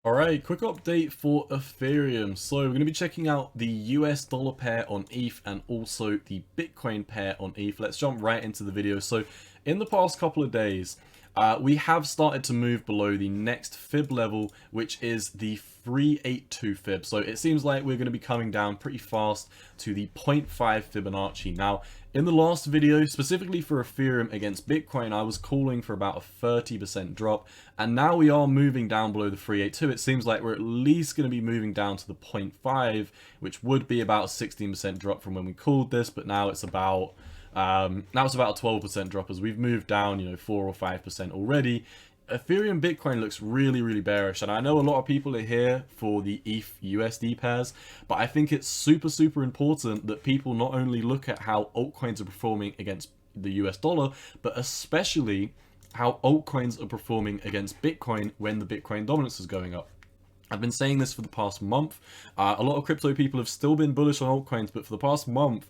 Alright, quick update for Ethereum. So we're going to be checking out the US dollar pair on ETH and also the Bitcoin pair on ETH. Let's jump right into the video. So in the past couple of days, we have started to move below the next fib level, which is the 382 fib. So it seems like we're going to be coming down pretty fast to the 0.5 Fibonacci. Now, in the last video, specifically for Ethereum against Bitcoin, I was calling for about a 30% drop, and now we are moving down below the 382. It seems like we're at least going to be moving down to the 0.5, which would be about a 16% drop from when we called this, but now it's about a 12% drop as we've moved down, 4 or 5% already. Ethereum Bitcoin looks really bearish, and I know a lot of people are here for the ETH USD pairs, but I think it's super important that people not only look at how altcoins are performing against the US dollar, but especially how altcoins are performing against Bitcoin when the Bitcoin dominance is going up. I've been saying this for the past month. A lot of crypto people have still been bullish on altcoins, but for the past month,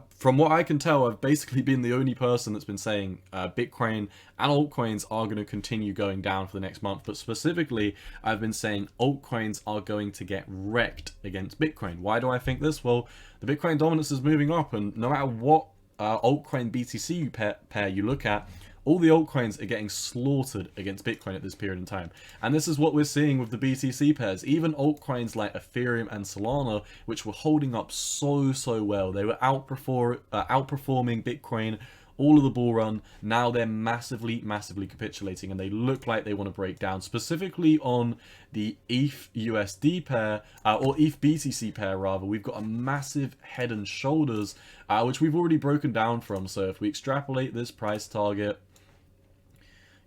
from what I can tell, I've basically been the only person that's been saying Bitcoin and altcoins are going to continue going down for the next month. But specifically, I've been saying altcoins are going to get wrecked against Bitcoin. Why do I think this? Well, the Bitcoin dominance is moving up, and no matter what altcoin BTC pair you look at, all the altcoins are getting slaughtered against Bitcoin at this period in time. And this is what we're seeing with the BTC pairs. Even altcoins like Ethereum and Solana, which were holding up so well. They were outperforming Bitcoin all of the bull run. Now they're massively capitulating, and they look like they want to break down. Specifically on the ETH USD pair, or ETH BTC pair rather, we've got a massive head and shoulders, which we've already broken down from. So if we extrapolate this price target,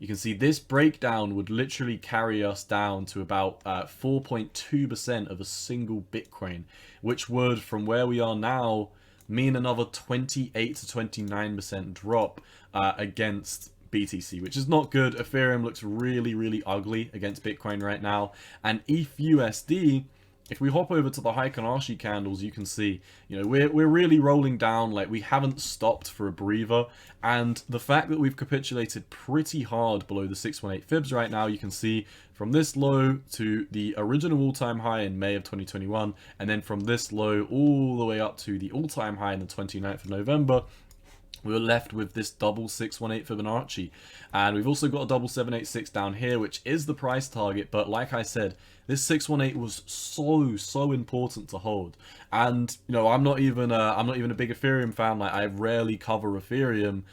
you can see this breakdown would literally carry us down to about 4.2% of a single Bitcoin, which would, from where we are now, mean another 28 to 29% drop against BTC, which is not good. Ethereum looks really ugly against Bitcoin right now, and ETH USD, if we hop over to the Heikin candles, you can see, we're really rolling down. Like, we haven't stopped for a breather, and the fact that we've capitulated pretty hard below the 618 fibs right now, you can see from this low to the original all-time high in May of 2021, and then from this low all the way up to the all-time high in the 29th of November, we were left with this double 618 Fibonacci. And we've also got a double 786 down here, which is the price target. But like I said, this 618 was so important to hold. And I'm not even a big Ethereum fan. Like, I rarely cover Ethereum,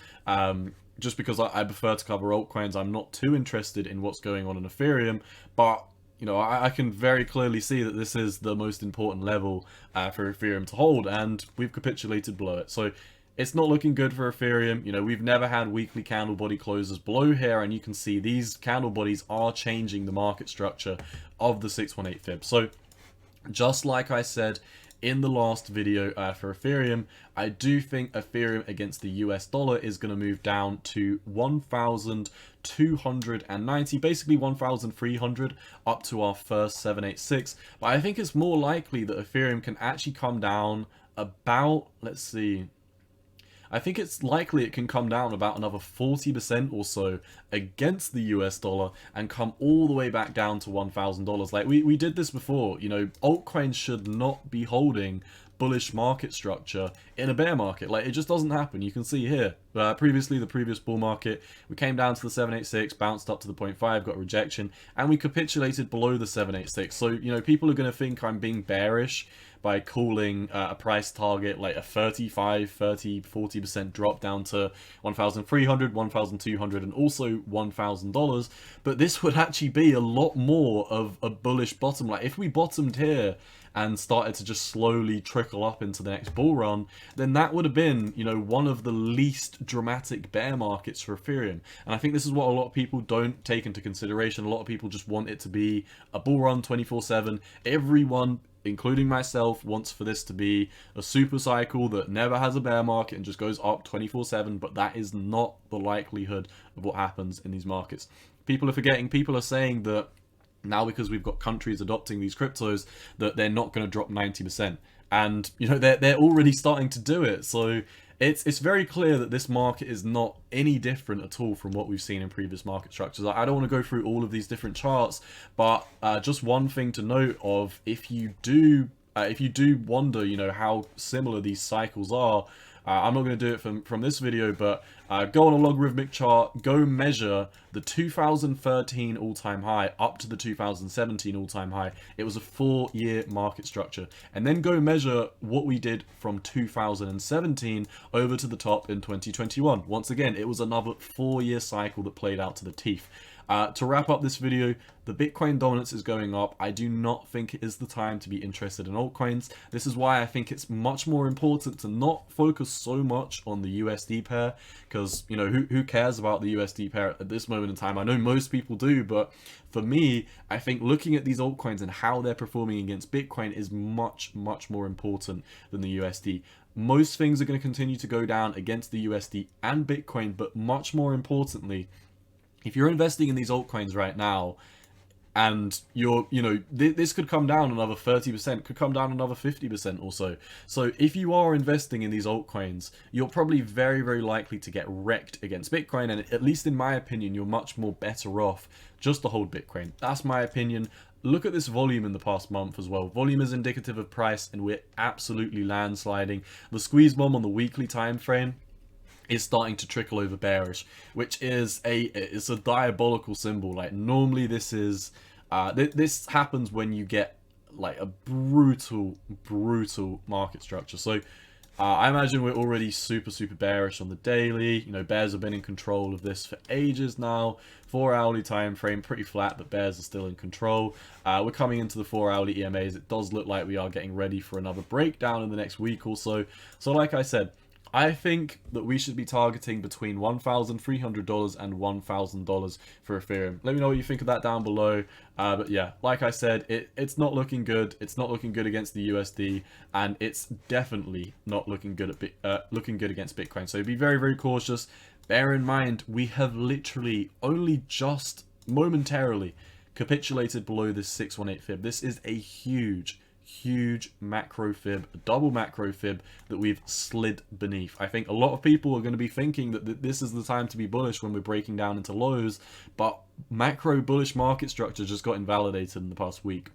just because I prefer to cover altcoins. I'm not too interested in what's going on in Ethereum, but I can very clearly see that this is the most important level for Ethereum to hold, and we've capitulated below it. So it's not looking good for Ethereum. We've never had weekly candle body closes below here, and you can see these candle bodies are changing the market structure of the 618 fib. So just like I said in the last video for Ethereum, I do think Ethereum against the US dollar is going to move down to 1,290, basically 1,300 up to our first 786. But I think it's more likely that Ethereum can actually come down about, let's see, I think it's likely it can come down about another 40% or so against the US dollar and come all the way back down to $1,000. Like, we did this before. Altcoins should not be holding bullish market structure in a bear market. Like, it just doesn't happen. You can see here, previously, the previous bull market, we came down to the 786, bounced up to the 0.5, got a rejection, and we capitulated below the 786. So, people are going to think I'm being bearish by calling a price target like a 40% drop down to 1,300, 1,200, and also $1,000. But this would actually be a lot more of a bullish bottom. Like, if we bottomed here and started to just slowly trickle up into the next bull run, then that would have been, one of the least dramatic bear markets for Ethereum. And I think this is what a lot of people don't take into consideration. A lot of people just want it to be a bull run 24/7. Everyone, including myself, wants for this to be a super cycle that never has a bear market and just goes up 24/7, but that is not the likelihood of what happens in these markets. People are forgetting, people are saying that now, because we've got countries adopting these cryptos, that they're not going to drop 90%. And, they're already starting to do it. So it's very clear that this market is not any different at all from what we've seen in previous market structures. I don't want to go through all of these different charts, but just one thing to note of, if you do wonder, you know, how similar these cycles are, I'm not going to do it from this video, but go on a logarithmic chart, go measure the 2013 all-time high up to the 2017 all-time high. It was a 4-year market structure. And then go measure what we did from 2017 over to the top in 2021. Once again, it was another 4-year cycle that played out to the teeth. To wrap up this video, the Bitcoin dominance is going up. I do not think it is the time to be interested in altcoins. This is why I think it's much more important to not focus so much on the USD pair, because, you know, who cares about the USD pair at this moment in time? I know most people do, but for me, I think looking at these altcoins and how they're performing against Bitcoin is much, much more important than the USD. Most things are going to continue to go down against the USD and Bitcoin, but much more importantly, if you're investing in these altcoins right now, and this could come down another 30%, could come down another 50% or so. So if you are investing in these altcoins, you're probably very, very likely to get wrecked against Bitcoin. And at least in my opinion, you're much more better off just to hold Bitcoin. That's my opinion. Look at this volume in the past month as well. Volume is indicative of price, and we're absolutely landsliding. The squeeze bomb on the weekly time frame is starting to trickle over bearish, which is it's a diabolical symbol. Like, normally this is this happens when you get like a brutal market structure. So I imagine we're already super bearish on the daily. You know, bears have been in control of this for ages now. 4-hourly time frame, pretty flat, but bears are still in control. We're coming into the 4-hourly EMAs. It does look like we are getting ready for another breakdown in the next week or so. So like I said, I think that we should be targeting between $1,300 and $1,000 for Ethereum. Let me know what you think of that down below. But yeah, like I said, it's not looking good. It's not looking good against the USD, and it's definitely not looking good against Bitcoin. So be very, very cautious. Bear in mind, we have literally only just momentarily capitulated below this 618 fib. This is a huge macro fib, a double macro fib that we've slid beneath. I think a lot of people are going to be thinking that this is the time to be bullish when we're breaking down into lows, but macro bullish market structure just got invalidated in the past week.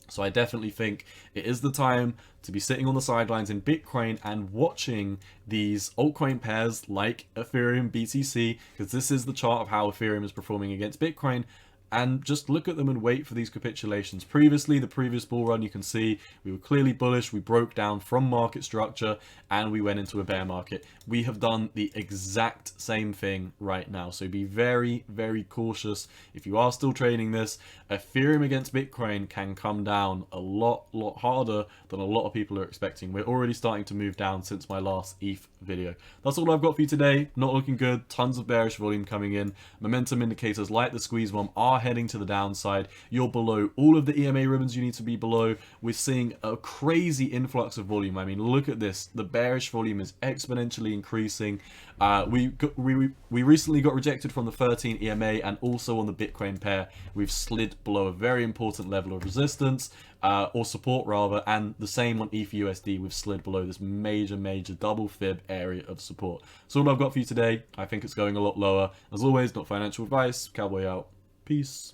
So I definitely think it is the time to be sitting on the sidelines in Bitcoin and watching these altcoin pairs like Ethereum, BTC, because this is the chart of how Ethereum is performing against Bitcoin. And just look at them and wait for these capitulations. Previously, the previous bull run, you can see we were clearly bullish. We broke down from market structure and we went into a bear market. We have done the exact same thing right now. So be very, very cautious. If you are still trading this, Ethereum against Bitcoin can come down a lot harder than a lot of people are expecting. We're already starting to move down since my last ETH video. That's all I've got for you today. Not looking good. Tons of bearish volume coming in. Momentum indicators like the squeeze bomb are heading to the downside. You're below all of the EMA ribbons you need to be below. We're seeing a crazy influx of volume. I mean, look at this. The bearish volume is exponentially increasing. We recently got rejected from the 13 EMA, and also on the Bitcoin pair, we've slid below a very important level of resistance, or support rather, and the same on ETH USD. We've slid below this major double fib area of support. So all I've got for you today. I think it's going a lot lower. As always, not financial advice. Cowboy out. Peace.